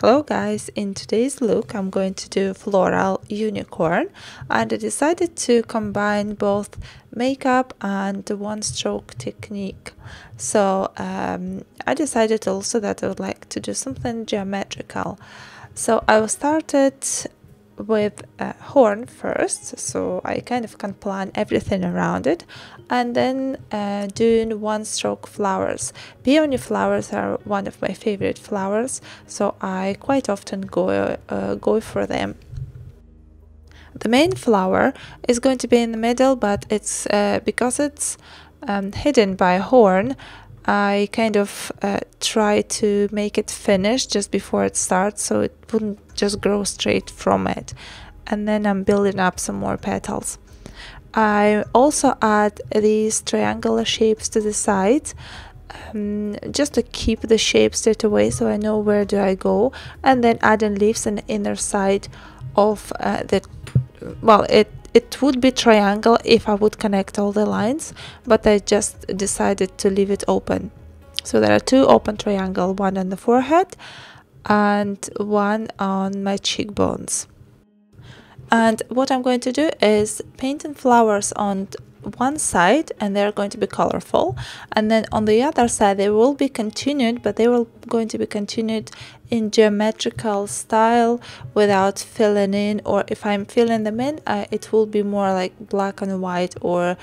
Hello guys, in today's look I'm going to do Floral Unicorn, and I decided to combine both makeup and the one stroke technique. So I decided also that I would like to do something geometrical. So I started with a horn first, so I kind of can plan everything around it, and then doing one stroke flowers. Peony flowers are one of my favorite flowers, so I quite often go for them. The main flower is going to be in the middle, but it's because it's hidden by a horn, I kind of try to make it finish just before it starts, so it wouldn't just grow straight from it. And then I'm building up some more petals. I also add these triangular shapes to the sides, just to keep the shape straight away, so I know where do I go. And then adding leaves on the inner side of it would be triangle if I would connect all the lines, but I just decided to leave it open. So there are two open triangles, one on the forehead and one on my cheekbones. And what I'm going to do is painting flowers on one side, and they're going to be colorful, and then on the other side they will be continued, but they will going to be continued in geometrical style without filling in, or if I'm filling them in, it will be more like black and white or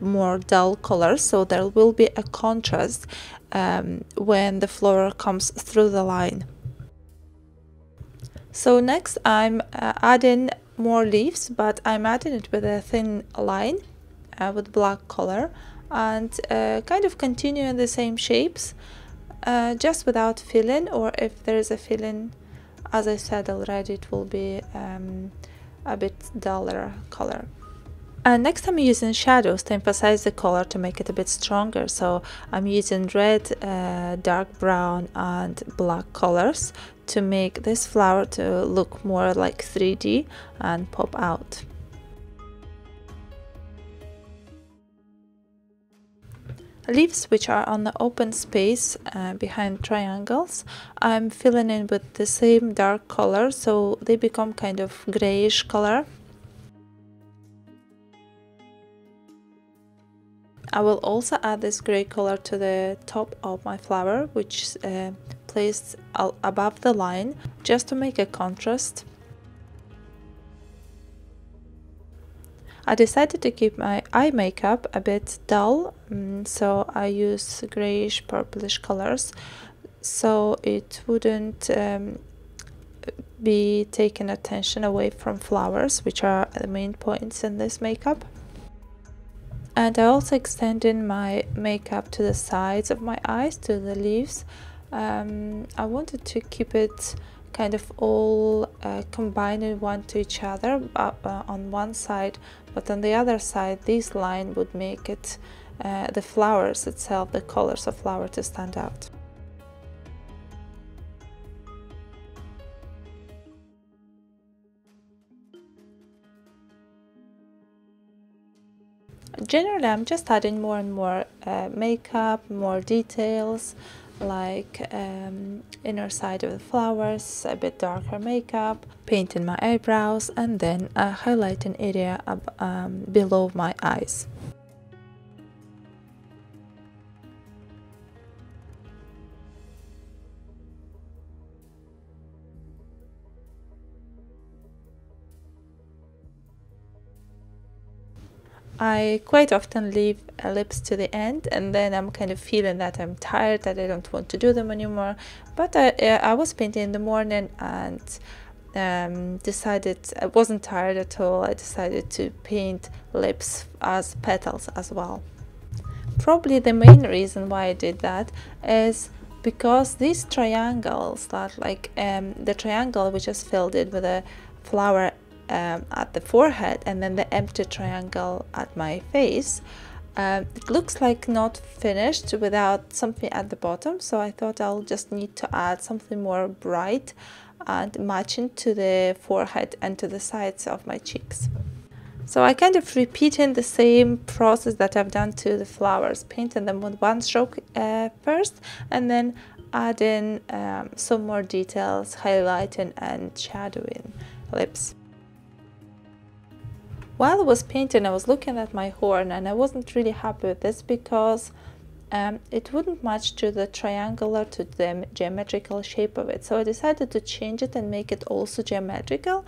more dull colors, so there will be a contrast when the flower comes through the line. So next I'm adding more leaves, but I'm adding it with a thin line with black color, and kind of continuing the same shapes, just without filling, or if there is a filling, as I said already, it will be a bit duller color. And next I'm using shadows to emphasize the color, to make it a bit stronger. So I'm using red, dark brown and black colors to make this flower to look more like 3D and pop out. Leaves which are on the open space behind triangles, I'm filling in with the same dark color, so they become kind of grayish color. I will also add this gray color to the top of my flower, which is placed above the line, just to make a contrast. I decided to keep my eye makeup a bit dull, so I use grayish purplish colors, so it wouldn't be taking attention away from flowers, which are the main points in this makeup. And I also extended my makeup to the sides of my eyes, to the leaves. I wanted to keep it kind of all combining one to each other on one side, but on the other side this line would make it the flowers itself, the colors of flower, to stand out. Generally I'm just adding more and more makeup, more details, like inner side of the flowers, a bit darker makeup, painting my eyebrows, and then a highlighting area below my eyes. I quite often leave lips to the end, and then I'm kind of feeling that I'm tired, that I don't want to do them anymore. But I was painting in the morning and decided I wasn't tired at all. I decided to paint lips as petals as well. Probably the main reason why I did that is because these triangles, that like the triangle which is filled in with a flower at the forehead, and then the empty triangle at my face, it looks like not finished without something at the bottom, so I thought I'll just need to add something more bright and matching to the forehead and to the sides of my cheeks. So I kind of repeating the same process that I've done to the flowers, painting them with one stroke first, and then adding some more details, highlighting and shadowing lips. While I was painting, I was looking at my horn and I wasn't really happy with this because it wouldn't match to the triangular, to the geometrical shape of it. So I decided to change it and make it also geometrical,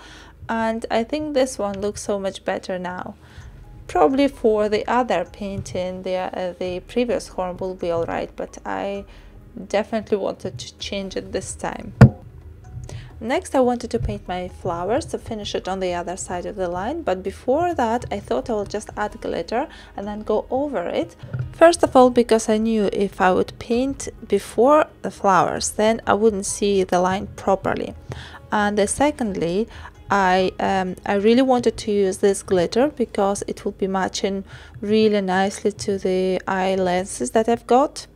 and I think this one looks so much better now. Probably for the other painting, the previous horn will be alright, but I definitely wanted to change it this time. Next, I wanted to paint my flowers to finish it on the other side of the line, but before that I thought I will just add glitter and then go over it. First of all, because I knew if I would paint before the flowers, then I wouldn't see the line properly. And secondly, I really wanted to use this glitter because it will be matching really nicely to the eye lenses that I've got.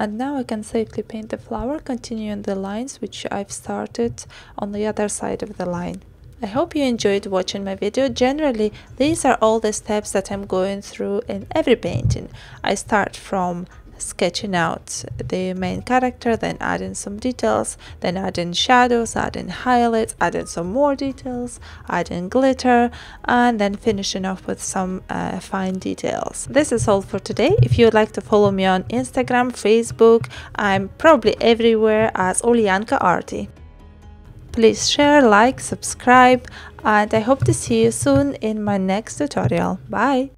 And now I can safely paint the flower, continuing the lines which I've started on the other side of the line. I hope you enjoyed watching my video. Generally, these are all the steps that I'm going through in every painting. I start from sketching out the main character, then adding some details, then adding shadows, adding highlights, adding some more details, adding glitter, and then finishing off with some fine details. This is all for today. If you would like to follow me on Instagram, Facebook, I'm probably everywhere as Ulianka Arty. Please share, like, subscribe, and I hope to see you soon in my next tutorial. Bye!